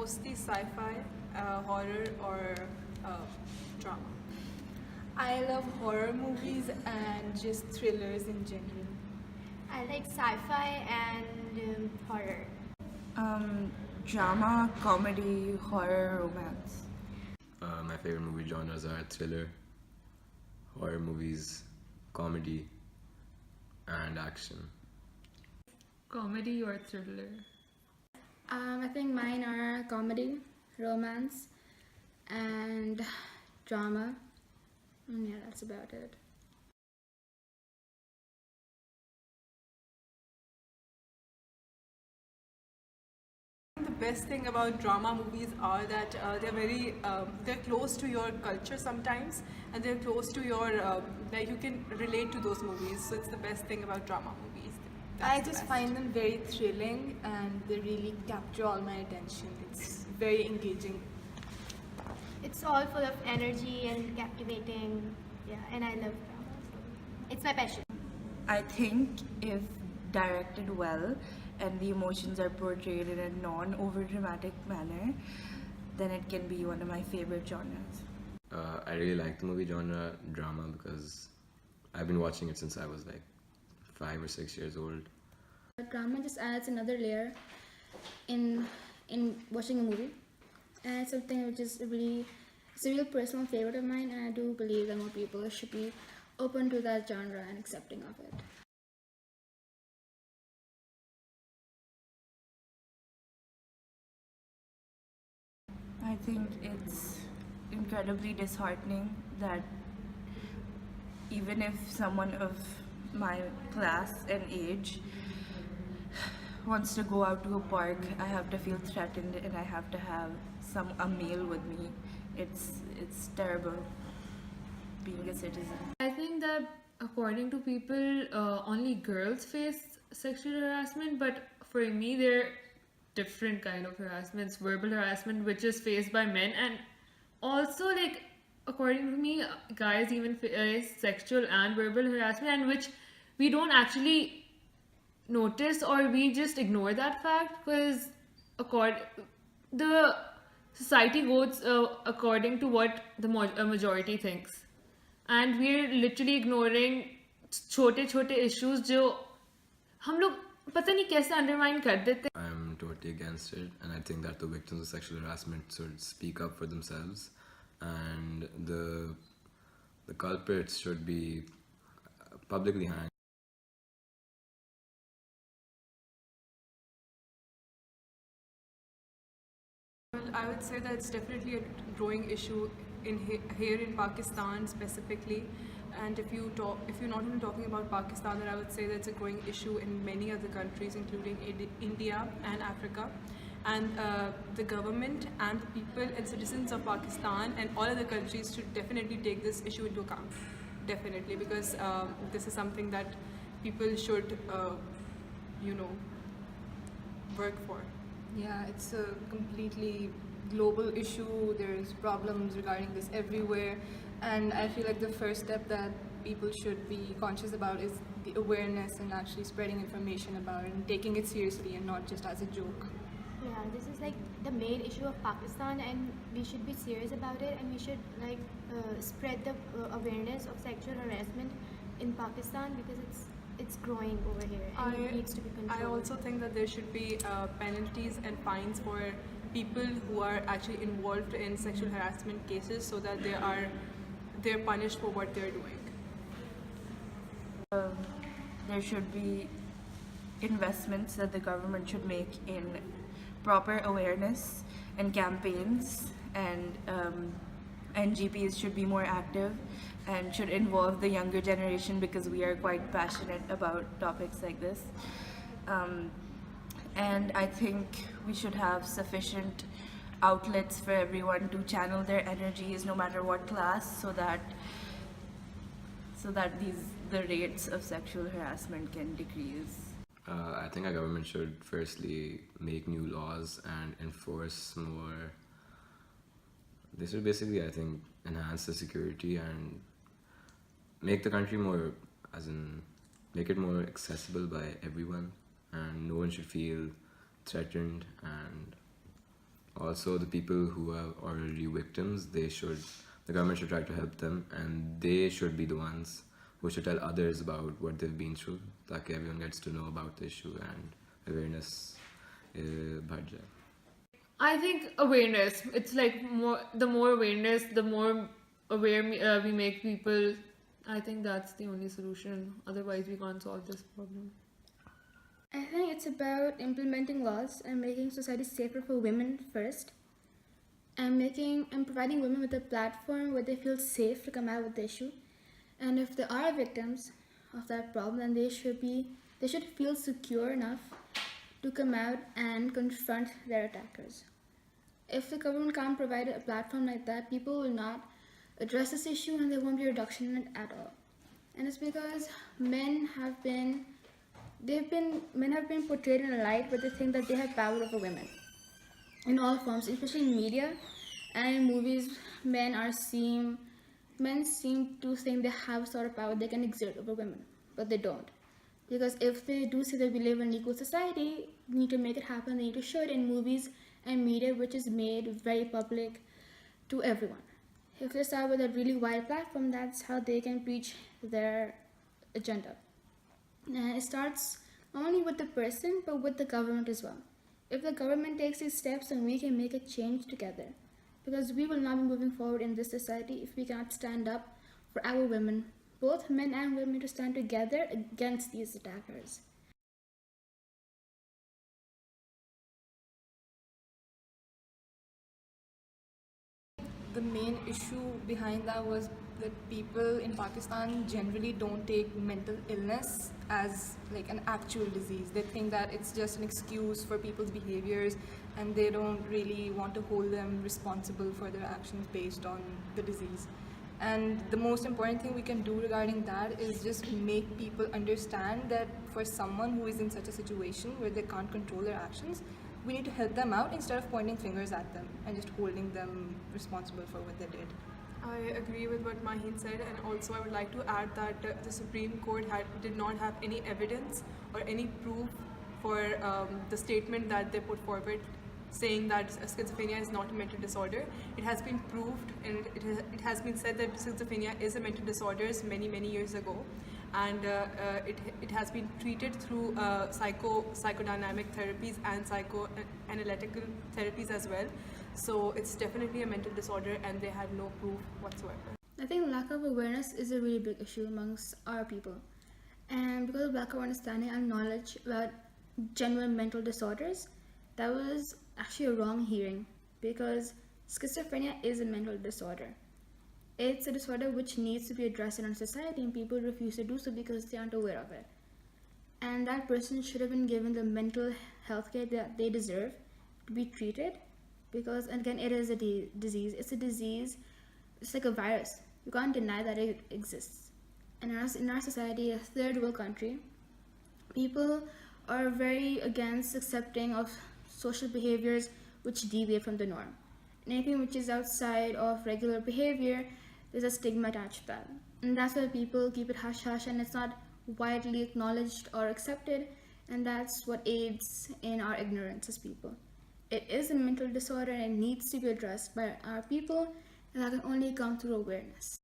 mostly sci-fi, horror, or drama. I love horror movies and just thrillers in general. I like sci-fi and horror. Drama, comedy, horror, romance. My favorite movie genres are thriller, horror movies, comedy, and action. Comedy or thriller? I think mine are comedy, romance, and drama. And yeah, that's about it. The best thing about drama movies are that they're close to your culture sometimes, and they're close to your like you can relate to those movies. So it's the best thing about drama movies. I That's the just best. find them very thrilling and they really capture all my attention. It's very engaging. It's all full of energy and captivating. Yeah, and I love drama. So it's my passion. I think if directed well and the emotions are portrayed in a non-over dramatic manner, then it can be one of my favorite genres. I really like the movie genre drama because I've been watching it since I was like 5 or 6 years old. But drama just adds another layer in watching a movie, and it's something which is it's a real personal favorite of mine, and I do believe that more people should be open to that genre and accepting of it. I think it's incredibly disheartening that even if someone of my class and age wants to go out to a park, I have to feel threatened and I have to have a male with me. It's terrible being a citizen. I think that according to people, only girls face sexual harassment, but for me, there are different kind of harassments. Verbal harassment, which is faced by men, and also like according to me, guys even face sexual and verbal harassment, and which we don't actually notice or we just ignore that fact because the society goes according to what the majority thinks, and we're literally ignoring छोटे छोटे issues जो हम लोग पता नहीं कैसे undermine कर देते. I'm totally against it, and I think that the victims of sexual harassment should speak up for themselves, and the culprits should be publicly hanged. Well, I would say that it's definitely a growing issue here in Pakistan specifically. And if you're not even talking about Pakistan, then I would say that it's a growing issue in many other countries, including India and Africa. And the government and the people and citizens of Pakistan and all other countries should definitely take this issue into account. Definitely, because this is something that people should, work for. Yeah, it's a completely global issue. There's problems regarding this everywhere. And I feel like the first step that people should be conscious about is the awareness and actually spreading information about it and taking it seriously and not just as a joke. Yeah, this is like the main issue of Pakistan, and we should be serious about it, and we should spread the awareness of sexual harassment in Pakistan because it's growing over here and it needs to be controlled. I also think that there should be penalties and fines for people who are actually involved in sexual harassment cases, so that they're punished for what they're doing. There should be investments that the government should make in proper awareness and campaigns, and NGPs should be more active and should involve the younger generation because we are quite passionate about topics like this. And I think we should have sufficient outlets for everyone to channel their energies no matter what class, so that the rates of sexual harassment can decrease. I think our government should firstly make new laws and enforce more. They should basically, I think, enhance the security and make the country more, make it more accessible by everyone, and no one should feel threatened and also the people who are already victims, the government should try to help them, and they should be the ones who should tell others about what they've been through, like everyone gets to know about the issue and awareness बढ़ जाए. I think awareness. It's like the more awareness, the more aware we make people. I think that's the only solution. Otherwise, we can't solve this problem. I think it's about implementing laws and making society safer for women first, and providing women with a platform where they feel safe to come out with the issue. And if there are victims of that problem, then they should feel secure enough to come out and confront their attackers. If the government can't provide a platform like that, people will not address this issue and there won't be a reduction in it at all. And it's because men have been portrayed in a light where they think that they have power over women in all forms, especially in media and in movies. Men seem to think they have a sort of power they can exert over women, but they don't. Because if they do say that we live in an equal society, they need to make it happen. They need to show it in movies and media, which is made very public to everyone. If they start with a really wide platform, that's how they can preach their agenda. And it starts not only with the person, but with the government as well. If the government takes these steps, then we can make a change together. Because we will not be moving forward in this society if we cannot stand up for our women. Both men and women to stand together against these attackers. The main issue behind that was that people in Pakistan generally don't take mental illness as like an actual disease. They think that it's just an excuse for people's behaviors, and they don't really want to hold them responsible for their actions based on the disease. And the most important thing we can do regarding that is just make people understand that for someone who is in such a situation where they can't control their actions, we need to help them out instead of pointing fingers at them and just holding them responsible for what they did. I agree with what Maheen said, and also I would like to add that the Supreme Court did not have any evidence or any proof for the statement that they put forward saying that schizophrenia is not a mental disorder. It has been proved, and it has been said that schizophrenia is a mental disorder many years ago, and it has been treated through psychodynamic therapies and psychoanalytical therapies as well. So it's definitely a mental disorder, and they had no proof whatsoever. I think lack of awareness is a really big issue amongst our people. And because of lack of understanding and knowledge about genuine mental disorders, that was actually a wrong hearing, because schizophrenia is a mental disorder. It's a disorder which needs to be addressed in our society, and people refuse to do so because they aren't aware of it. And that person should have been given the mental health care that they deserve to be treated, because again, it is a disease. It's a disease. It's like a virus. You can't deny that it exists. And in our society, a third world country, people are very against accepting of social behaviors which deviate from the norm. Anything which is outside of regular behavior, there's a stigma attached to that. And that's why people keep it hush-hush, and it's not widely acknowledged or accepted, and that's what aids in our ignorance as people. It is a mental disorder and it needs to be addressed by our people, and that can only come through awareness.